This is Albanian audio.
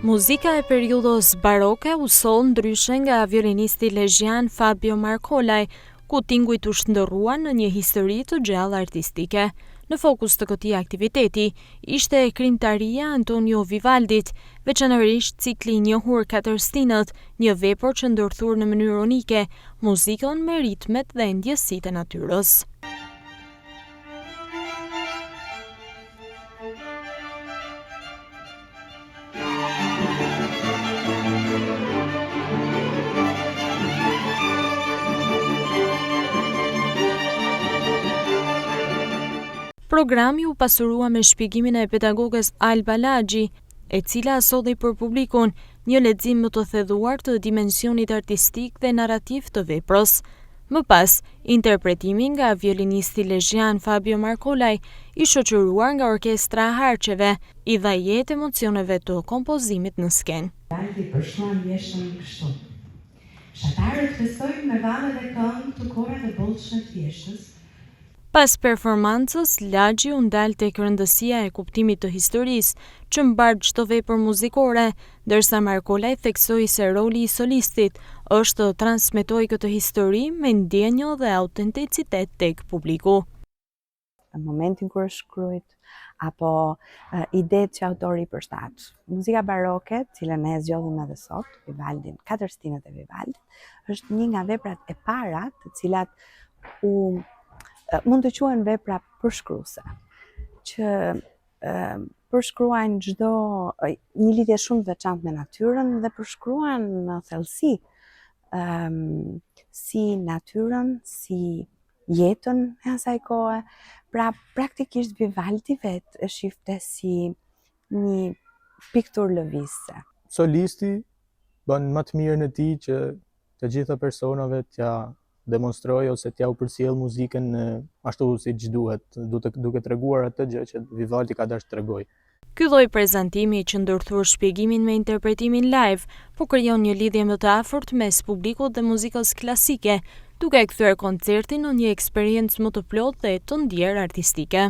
Muzika e periudhës baroke u soll ndryshe nga violinisti legjian Fabio Marcolaj, ku tinguit u shndërruan në një histori të gjallë artistike. Në fokus të këtij aktiviteti ishte krijimtaria Antonio Vivaldit, veçanërisht cikli i njohur Katër stinët, një vepër që ndërthur në mënyrë unike muzikën me ritmet dhe ndjesitë e natyrës. Programi u pasurua me shpjegimin e pedagoges Alba Lagji, e cila solli për publikun një lexim më të theduar të dimensionit artistik dhe narrativ të veprës. Më pas, interpretimi nga violinisti legjian Fabio Marcolaj, i shoqëruar nga orkestra e harqeve, i dha jetë emocioneve të kompozimit në skenë. Shatarët festojnë me valle dhe këngë të korat e bollshme të thjeshtës. Pas performancës, Lagji u ndal tek rëndësia e kuptimit të historisë që mbar çdo vepër muzikore, ndërsa Marcolaj theksoi se roli i solistit është të transmetojë këtë histori me ndjenjë dhe autenticitet tek publiku. Në momentin kur shkruajt apo idetë që autori i përshtat. Muzika baroke, cilën ne zgjodhim edhe sot, Vivaldin, Katër stinët e Vivaldit, është një nga veprat e para të cilat mund të quhen vepra përshkruese, që përshkruajnë një lidhje shumë të veçantë me natyrën dhe përshkruan në thellësi si natyrën, si jetën e asaj kohe. Pra praktikisht Vivaldi vetë e shifte si një piktur lëvizse. Solisti bën më të mirën e tij që të gjitha personave t'ja demonstroj ose t'ja u përcjell muzikën ashtu siç duhet, duke treguar atë gjë që Vivaldi ka dashur të tregojë. Ky lloj prezantimi që ndërthur shpjegimin me interpretimin live, po krijon një lidhje më të afërt mes publikut dhe muzikës klasike, duke kthyer koncertin në një eksperiencë më të plotë dhe të ndjerë artistike.